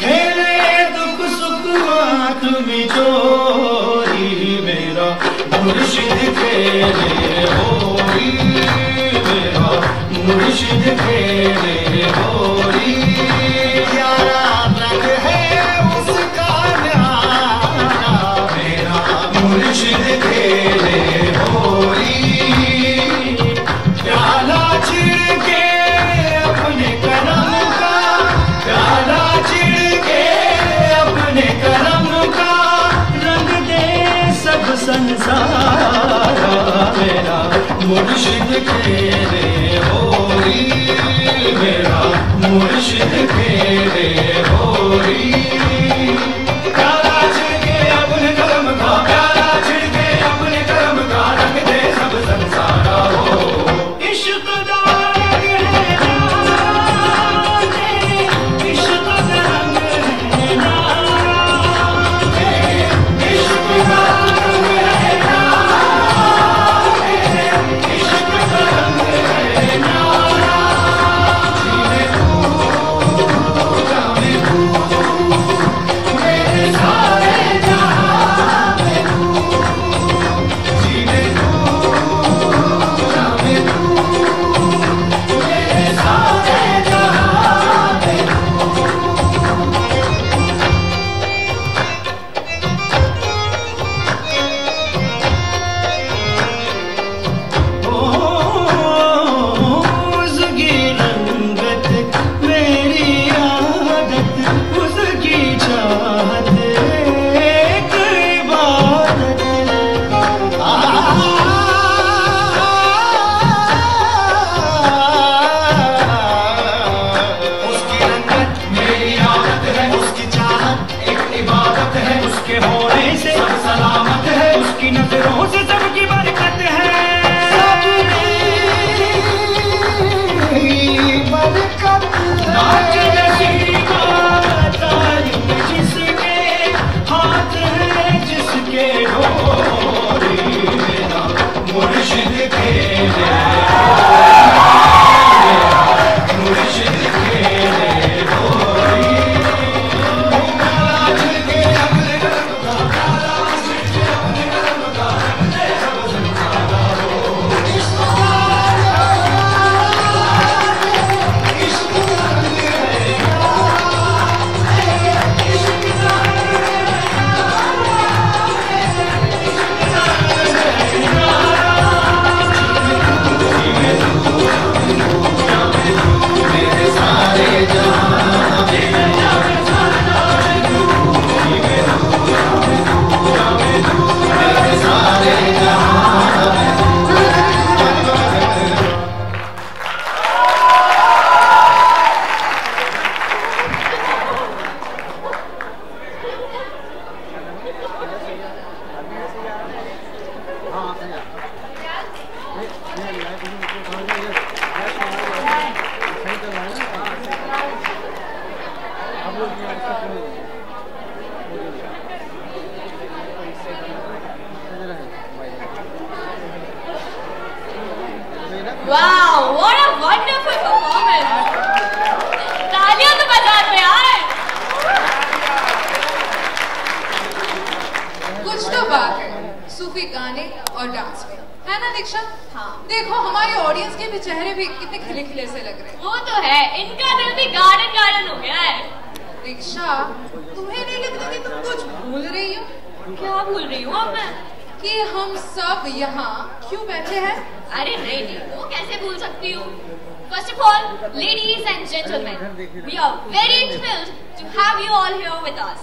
J: खेले दुख सुख आंख में चोरी मेरा मुर्शिद खेले होरी मेरा मुर्शिद खेले होरी यारा रंग है उसका न्यारा मेरा मुर्शिद खेले होरी प्याला छिड़के अपने करम का प्याला छिड़के अपने करम का रंग दे सब संसार मेरा मुर्शिद खेले होरी मेरा मुर्शिद खेले होरी प्याला छिड़के अपने करम का प्याला छिड़के अपने करम का रंग दे सब संसार हो इश्क दा रंग है नाते इश्क दा रंग है नाते इश्क दा रंग है नाते इश्क दा रंग
H: Wow, what a wonderful performance! तालियां तो बजा दो यार।
G: कुछ तो बात है सूफी गाने और डांस में, है ना दीक्षा?
H: हाँ।
G: देखो हमारे ऑडियंस के भी चेहरे भी कितने खिले खिले से लग रहे हैं।
H: वो तो है, इनका दिल भी गार्डन गार्डन हो गया है।
G: दीक्षा, तुम्हें नहीं लग रहा कि तुम कुछ भूल रही हो?
H: क्या भूल रही हूँ अब मैं?
G: कि हम सब यहाँ क्यों बैठे हैं?
H: अरे नहीं, वो कैसे भूल सकती हूँ? First of all, ladies and gentlemen, we are very thrilled to have you all here with us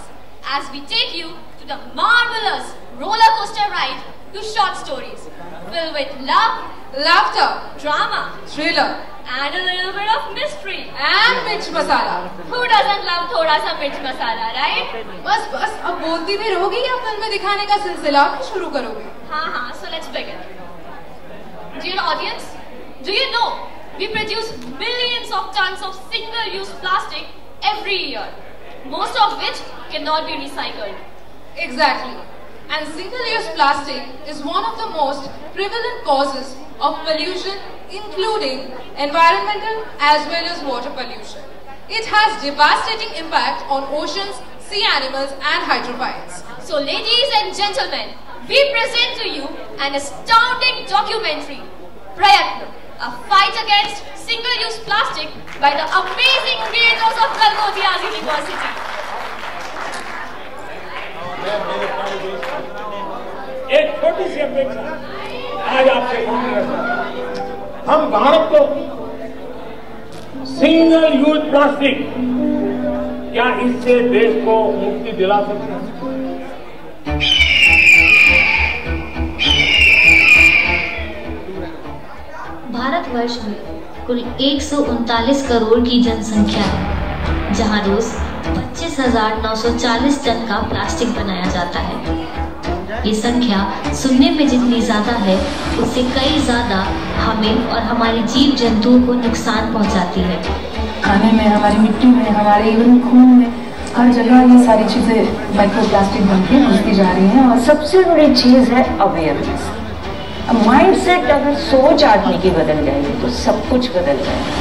H: as we take you to the marvelous roller coaster ride to short stories filled with love,
G: laughter,
H: drama,
G: thriller,
H: and a little bit of mystery.
G: And mirch masala.
H: Who doesn't love थोड़ा सा मिर्च मसाला, right?
G: बस अब बोलती भी रहोगी या film में दिखाने का सिलसिला शुरू करोगे?
H: हाँ, so let's begin. Dear audience, do you know we produce millions of tons of single-use plastic every year, most of which cannot be recycled.
G: Exactly. And single-use plastic is one of the most prevalent causes of pollution, including environmental as well as water pollution. It has devastating impact on oceans, sea animals and hydroponics.
H: So ladies and gentlemen, we present to you an astounding documentary, Prayatna, a fight against single-use plastic by the amazing creators of Kalkotiya University.
K: एक छोटी सी अपेक्षा आज आपसे हम भारत को single use plastic, क्या इससे देश को मुक्ति दिला सकते हैं?
L: भारतवर्ष में कुल 139 करोड़ की जनसंख्या है, जहां रोज 25,940 टन का प्लास्टिक बनाया जाता है। ये संख्या सुनने में जितनी ज्यादा है, उससे कई ज्यादा हमें और हमारे जीव जंतुओं को नुकसान पहुंचाती है।
M: खाने में, हमारी मिट्टी में, हमारे इवन खून में, हर जगह ये सारी चीजें माइक्रो प्लास्टिक बन के घुसती जा रही हैं। और सबसे बड़ी चीज है अवेयरनेस। माइंडसेट, अगर सोच आदमी की बदल जाएगी तो सब कुछ बदल जाएगा।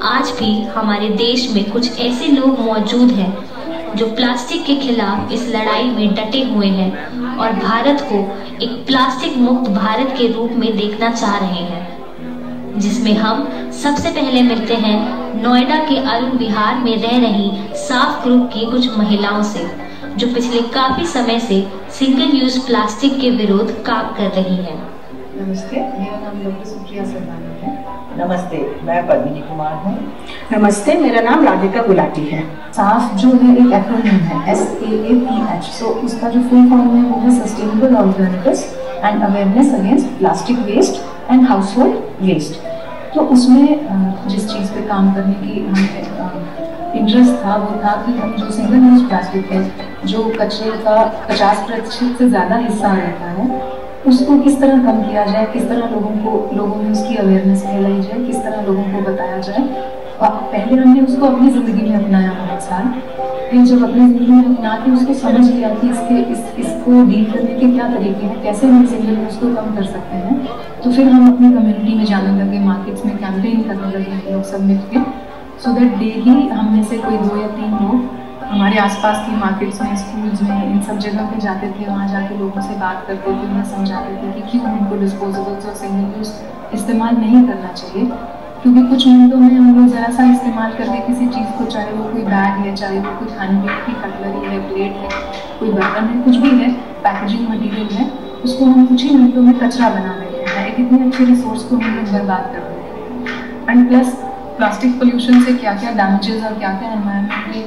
L: आज भी हमारे देश में कुछ ऐसे लोग मौजूद हैं जो प्लास्टिक के खिलाफ इस लड़ाई में डटे हुए हैं और भारत को एक प्लास्टिक मुक्त भारत के रूप में देखना चाह रहे हैं, जिसमें हम सबसे पहले मिलते हैं नोएडा के अरुण विहार में रह रही साफ ग्रुप की कुछ महिलाओं से, जो पिछले काफी समय से सिंगल यूज प्लास्टिक के विरोध काम कर रही हैं।
M: नमस्ते, मेरा नाम डॉक्टर सुप्रिया सरनानी है।
N: नमस्ते, मैं पद्मिनी कुमार हूँ।
M: नमस्ते, मेरा नाम राधिका गुलाटी है। साफ जो है एक एक्रोनिम है, SAAPH। सो उसका जो फुल फॉर्म है वो है sustainable alternatives and awareness against plastic waste and household waste. तो उसमें जिस चीज़ पे काम करने की हमें इंटरेस्ट था वो था कि हम जो सिंगल यूज प्लास्टिक है, जो कचरे का 50% से ज़्यादा हिस्सा रहता है, उसको किस तरह कम किया जाए, किस तरह लोगों में उसकी अवेयरनेस फैलाई जाए, किस तरह लोगों को बताया जाए। और पहले हमने उसको अपनी ज़िंदगी में अपनाया बहुत साल, फिर जब अपनी ज़िंदगी में अपना के उसको समझ लिया कि इसको डील करने के क्या तरीके हैं, कैसे हम सिंगल यूज को कम कर सकते हैं, तो फिर हम अपनी कम्युनिटी में जाने लगे, मार्केट्स में कैंपेन करने लगे लोग सब मिल के। सो दैट डेली हम में से कोई 2 या 3 लोग हमारे आसपास की मार्केट्स में, स्कूल्स में, इन सब जगह पे जाते थे, वहाँ जाके लोगों से बात करते थे, उन्हें समझाते थे कि क्यों उनको डिस्पोजेबल्स और सिंगल यूज इस्तेमाल नहीं करना चाहिए। क्योंकि कुछ मिनटों में हम लोग ज़रा सा इस्तेमाल करके किसी चीज़ को, चाहे वो कोई बैग है, चाहे वो कोई खाने पीने की कटलरी है, प्लेट है, कोई बर्तन है, कुछ भी है, पैकेजिंग मटीरियल है, उसको हम कुछ ही मिनटों में कचरा बना देते हैं। एक इतने अच्छे रिसोर्स को हम लोग बर्बाद कर देते हैं। एंड प्लस प्लास्टिक पोल्यूशन से क्या क्या डैमेजेस और क्या क्या एनवायरनमेंट पे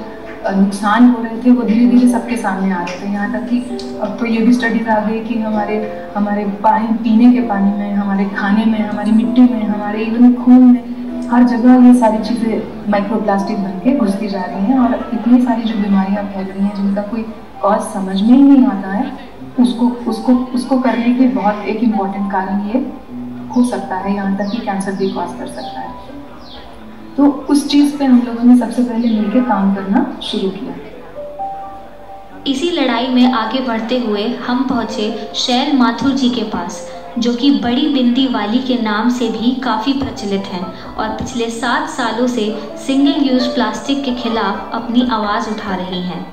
M: नुकसान हो रहे थे वो धीरे धीरे सबके सामने आ रहे थे। यहाँ तक कि अब तो ये भी स्टडीज आ गई कि हमारे पानी, पीने के पानी में, हमारे खाने में, हमारी मिट्टी में, हमारे इवन खून में, हर जगह ये सारी चीज़ें माइक्रोप्लास्टिक बन के घुसती जा रही हैं और इतनी सारी जो बीमारियाँ फैल रही हैं जिनका कोई कॉज समझ में ही नहीं आता है, उसको करने के बहुत एक इम्पॉर्टेंट कारण ये हो सकता है, यहाँ तक कि कैंसर भी कॉज कर सकता है। तो उस चीज़ पे हम लोगों ने सबसे पहले मिलकर काम करना शुरू किया।
L: इसी लड़ाई में आगे बढ़ते हुए हम पहुंचे शैल माथुर जी के पास, जो कि बड़ी बिंदी वाली के नाम से भी काफ़ी प्रचलित हैं और पिछले 7 सालों से सिंगल यूज प्लास्टिक के खिलाफ अपनी आवाज़ उठा रही हैं।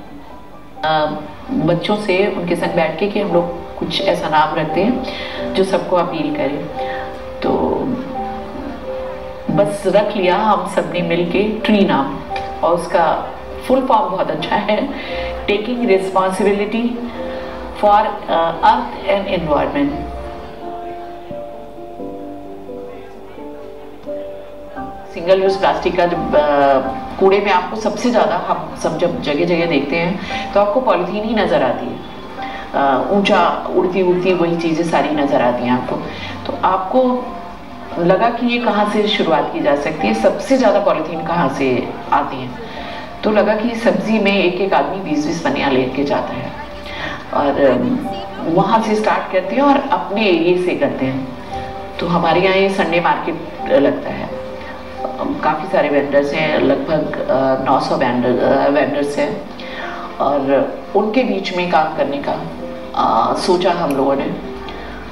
O: बच्चों से उनके संग बैठ के कि हम लोग कुछ ऐसा नाम रखते हैं जो सबको अपील करे, तो बस रख लिया हम सब ने मिल के ट्री नाम, और उसका फुल फॉर्म बहुत अच्छा है, taking responsibility for earth and environment. Single use plastic का जब कूड़े में आपको सबसे ज़्यादा, हम सब जब जगह जगह देखते हैं तो आपको पॉलीथीन ही नज़र आती है, ऊंचा उड़ती उड़ती वही चीज़ें सारी नज़र आती हैं आपको। तो आपको लगा कि ये कहाँ से शुरुआत की जा सकती है, सबसे ज़्यादा पॉलीथीन कहाँ से आती है, तो लगा कि सब्जी में एक एक आदमी 20-20 पनियाँ लेके जाता है और वहाँ से स्टार्ट करते हैं और अपने एरिए से करते हैं। तो हमारे यहाँ ये संडे मार्केट लगता है, काफ़ी सारे वेंडर्स हैं, लगभग 900 वेंडर्स हैं, और उनके बीच में काम करने का सोचा हम लोगों ने।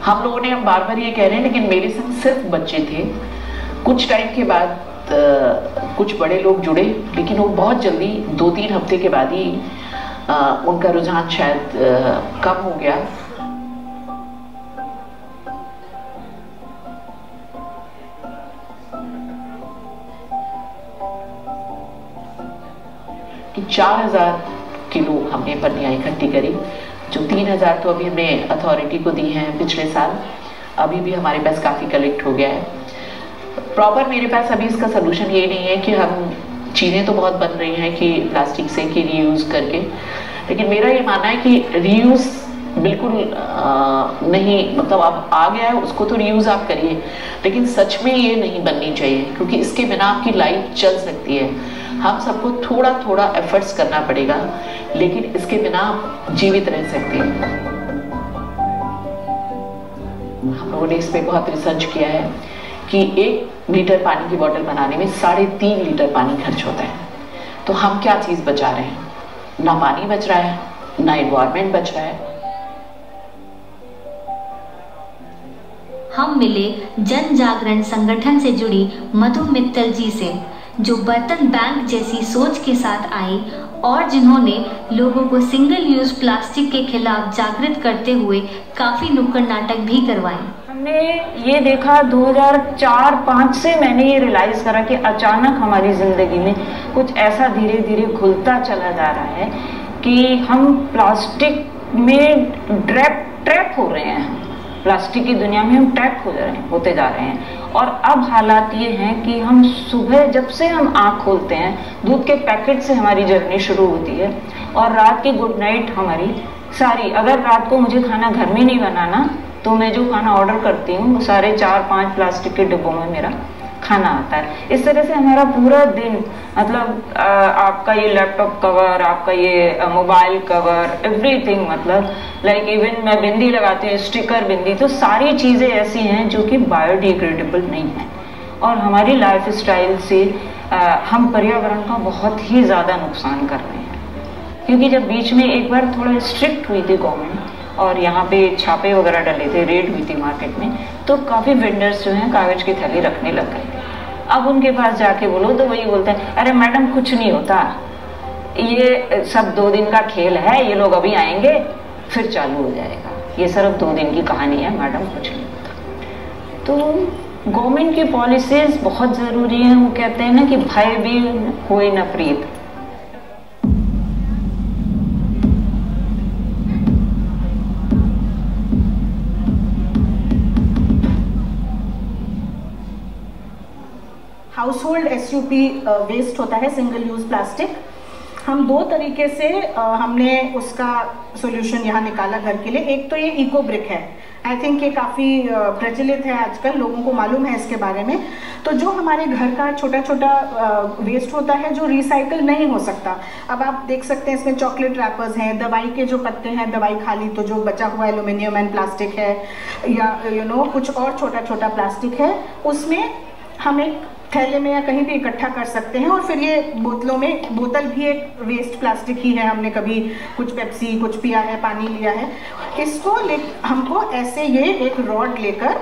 O: हम बार बार ये कह रहे हैं, लेकिन मेरे संग सिर्फ बच्चे थे। कुछ टाइम के बाद कुछ बड़े लोग जुड़े, लेकिन वो बहुत जल्दी 2-3 हफ्ते के बाद ही उनका रुझान शायद कम हो गया। कि 4000 किलो हमने पन्नियाँ इकट्ठी करी, जो 3000 तो अभी हमने अथॉरिटी को दी हैं पिछले साल, अभी भी हमारे पास काफ़ी कलेक्ट हो गया है। प्रॉपर मेरे पास अभी इसका सोल्यूशन ये नहीं है कि हम, चीज़ें तो बहुत बन रही हैं कि प्लास्टिक से कि रीयूज़ करके, लेकिन मेरा ये मानना है कि रीयूज़ बिल्कुल नहीं, मतलब अब आ गया है उसको तो रीयूज़ आप करिए, लेकिन सच में ये नहीं बननी चाहिए, क्योंकि इसके बिना आपकी लाइफ चल सकती है। हम सबको थोड़ा थोड़ा एफर्ट्स करना पड़ेगा, लेकिन इसके बिना जीवित रह सकते हैं। हम लोगों ने इस पे बहुत रिसर्च किया है कि 1 लीटर पानी की बोतल बनाने में 3.5 लीटर पानी खर्च होता है। तो हम क्या चीज़ बचा रहे हैं? ना पानी बच रहा है, ना एनवायरनमेंट बच रहा है।
L: हम मिले जन जागरण संगठन से जुड़ी मधु मित्तल जी से, जो बर्तन बैंक जैसी सोच के साथ आई और जिन्होंने लोगों को सिंगल यूज प्लास्टिक के खिलाफ जागृत करते हुए काफ़ी नुक्कड़ नाटक भी करवाए।
P: हमने ये देखा 2004-5 से मैंने ये रियलाइज़ करा कि अचानक हमारी ज़िंदगी में कुछ ऐसा धीरे धीरे घुलता चला जा रहा है कि हम प्लास्टिक में ट्रैप हो रहे हैं। प्लास्टिक की दुनिया में हम ट्रैप होते जा रहे हैं। और अब हालात ये हैं कि हम सुबह जब से हम आँख खोलते हैं, दूध के पैकेट से हमारी जर्नी शुरू होती है, और रात की गुड नाइट हमारी सारी, अगर रात को मुझे खाना घर में नहीं बनाना तो मैं जो खाना ऑर्डर करती हूँ वो सारे 4-5 प्लास्टिक के डिब्बों में मेरा खाना आता है। इस तरह से हमारा पूरा दिन, मतलब आपका ये लैपटॉप कवर, आपका ये मोबाइल कवर, एवरीथिंग, मतलब लाइक इवन मैं बिंदी लगाती हूँ, स्टिकर बिंदी, तो सारी चीज़ें ऐसी हैं जो कि बायोडिग्रेडेबल नहीं हैं। और हमारी लाइफ स्टाइल से हम पर्यावरण का बहुत ही ज़्यादा नुकसान कर रहे हैं। क्योंकि जब बीच में एक बार थोड़ा स्ट्रिक्ट हुई थी गवर्नमेंट और यहाँ पे छापे वगैरह डले थे, रेड हुई थी मार्केट में, तो काफ़ी वेंडर्स जो हैं कागज़ की थैली रखने लग गए। अब उनके पास जाके बोलो तो वही बोलते हैं, अरे मैडम कुछ नहीं होता, ये सब 2 दिन का खेल है, ये लोग अभी आएंगे फिर चालू हो जाएगा, ये सिर्फ 2 दिन की कहानी है, मैडम कुछ नहीं होता। तो गवर्नमेंट की पॉलिसीज बहुत ज़रूरी हैं। वो कहते हैं ना कि भय भी होए न प्रीत।
Q: हाउस होल्ड SUP वेस्ट होता है, सिंगल यूज प्लास्टिक,
M: हम दो तरीके से हमने उसका सोल्यूशन यहाँ निकाला घर के लिए। एक तो ये इको ब्रिक है, आई थिंक ये काफ़ी प्रचलित है आजकल, लोगों को मालूम है इसके बारे में। तो जो हमारे घर का छोटा छोटा वेस्ट होता है जो रिसाइकल नहीं हो सकता, अब आप देख सकते हैं इसमें चॉकलेट रैपर्स हैं, दवाई के जो पत्ते हैं, दवाई खा ली तो जो बचा हुआ एल्यूमिनियम एंड प्लास्टिक है, या कुछ और छोटा छोटा प्लास्टिक है, उसमें हम एक थैले में या कहीं भी इकट्ठा कर सकते हैं। और फिर ये बोतलों में, बोतल भी एक वेस्ट प्लास्टिक ही है, हमने कभी कुछ पेप्सी कुछ पिया है, पानी लिया है, इसको हमको ऐसे ये एक रॉड लेकर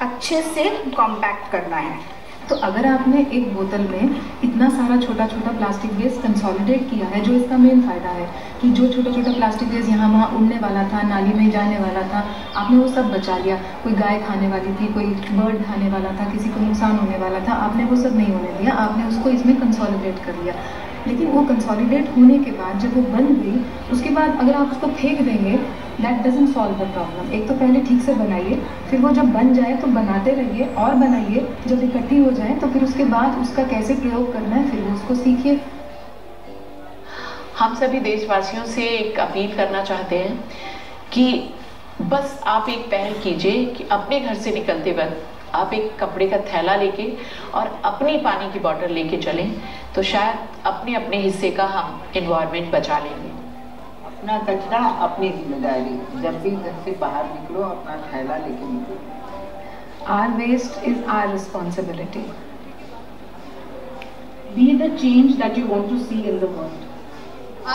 M: अच्छे से कॉम्पैक्ट करना है।
Q: तो अगर आपने एक बोतल में इतना सारा छोटा छोटा प्लास्टिक वेस्ट कंसोलिडेट किया है, जो इसका मेन फ़ायदा है कि जो छोटा छोटा प्लास्टिक वेस्ट यहाँ वहाँ उड़ने वाला था, नाली में जाने वाला था, आपने वो सब बचा लिया। कोई गाय खाने वाली थी, कोई बर्ड खाने वाला था, किसी को नुकसान होने वाला था, आपने वो सब नहीं होने दिया, आपने उसको इसमें कंसोलिडेट कर लिया। लेकिन वो कंसोलिडेट होने के बाद जब वो बन गई, उसके बाद अगर आप उसको फेंक देंगे, that doesn't solve the problem. एक तो पहले ठीक से बनाइए, फिर वो जब बन जाए तो बनाते रहिए और बनाइए, जब इकट्ठी हो जाए तो फिर उसके बाद उसका कैसे प्रयोग करना है फिर वो उसको सीखिए।
O: हम सभी देशवासियों से एक अपील करना चाहते हैं कि बस आप एक पहल कीजिए कि अपने घर से निकलते वक्त आप एक कपड़े का थैला लेके और अपनी पानी की बोतल लेके चलें, तो शायद अपने अपने हिस्से का हम एनवायरनमेंट बचा लेंगे।
N: अपना कचरा अपनी जिम्मेदारी, जब भी घर से बाहर निकलो अपना थैला लेके निकलो।
Q: Our waste is our responsibility.
M: Be the change that you want to see in the world.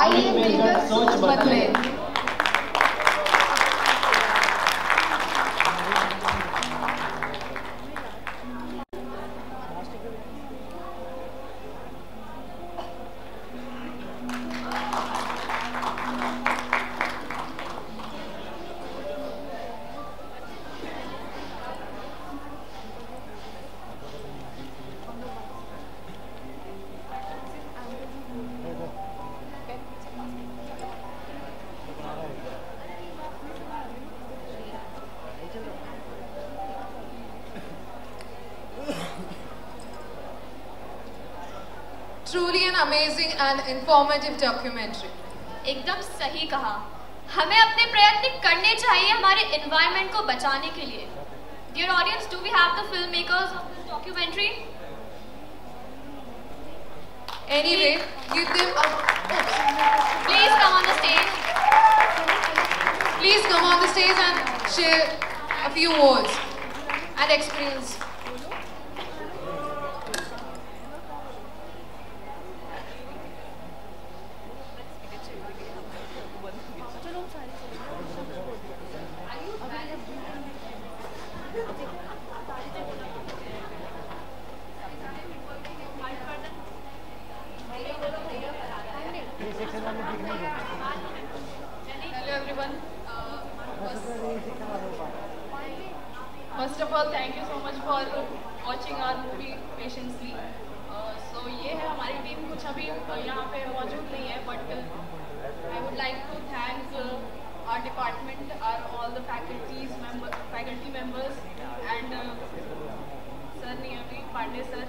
B: आइए मिलकर सोच बदलें।
G: Truly an amazing and informative documentary.
H: एकदम सही कहा। हमें अपने प्रयत्न करने चाहिए हमारे एनवायरनमेंट को बचाने के लिए। Dear audience, do we have the filmmakers of this documentary?
G: Anyway, give them a...
H: Please come on the stage.
G: Please come on the stage and share a few words and experience.
I: Hello everyone. First of all, thank you so much for watching our movie patiently. So ये है हमारी team, कुछ अभी यहाँ पे मौजूद नहीं है, but I would like to thank our department, all the faculty members and sir नहीं अभी पांडे सर,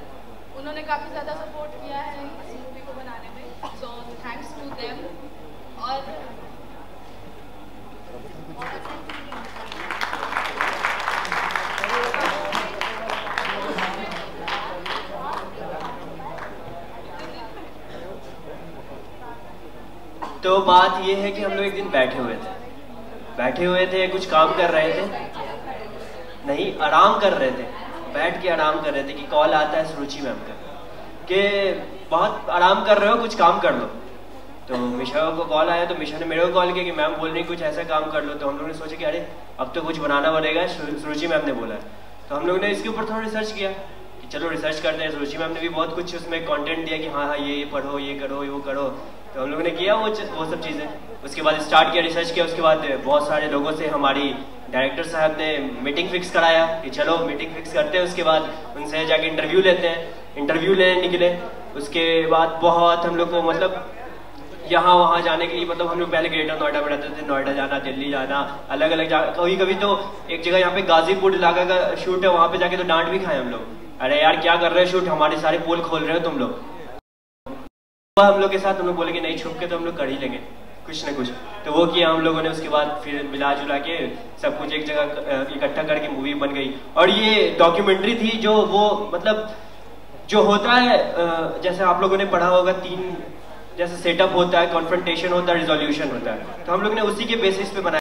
I: उन्होंने काफ़ी ज़्यादा सपोर्ट किया है इस मूवी को बनाने में, so thanks to them. और
R: तो बात ये है कि हम लोग एक दिन बैठे हुए थे कुछ काम कर रहे थे, नहीं आराम कर रहे थे, बैठ के आराम कर रहे थे कि कॉल आता है सुरुचि मैम का कि बहुत आराम कर रहे हो, कुछ काम कर लो। तो मिशा को कॉल आया, तो मिशा ने मेरे को कॉल किया कि मैम बोल रही कुछ ऐसा काम कर लो। तो हम लोगों ने सोचा कि अरे अब तो कुछ बनाना पड़ेगा, सुरुचि मैम ने बोला है। तो हम लोग ने इसके ऊपर थोड़ा रिसर्च किया कि चलो रिसर्च करते हैं। सुरुचि मैम ने भी बहुत कुछ उसमें कंटेंट दिया कि हाँ हाँ ये पढ़ो, ये करो, वो करो। तो हम लोगों ने किया वो सब चीज़ें। उसके बाद स्टार्ट किया, रिसर्च किया। उसके बाद बहुत सारे लोगों से हमारी डायरेक्टर साहब ने मीटिंग फिक्स कराया कि चलो मीटिंग फिक्स करते हैं। उसके बाद उनसे जाके इंटरव्यू लेते हैं, इंटरव्यू लेने निकले। उसके बाद बहुत हम लोग को मतलब यहाँ वहाँ जाने के लिए, मतलब हम लोग पहले ग्रेटर नोएडा में रहते थे, नोएडा जाना, दिल्ली जाना, अलग अलग कभी कभी तो एक जगह यहाँ पे गाजीपुर इलाका का शूट है, वहाँ पे जाके तो डांट भी खाए हम लोग, अरे यार क्या कर रहे हो शूट, हमारे सारे पोल खोल रहे हो तुम लोग। हम लोग के साथ हम लोग बोले कि नहीं छुप के तो हम लोग कर ही लेंगे कुछ ना कुछ, तो वो किया हम लोगों ने। उसके बाद फिर मिला जुला के सब कुछ एक जगह इकट्ठा करके मूवी बन गई। और ये डॉक्यूमेंट्री थी जो वो मतलब जो होता है जैसे आप लोगों ने पढ़ा होगा 3 जैसे सेटअप होता है, कॉन्फ्रंटेशन होता है, रिजोल्यूशन होता है, तो हम लोग ने उसी के बेसिस पे बनाया।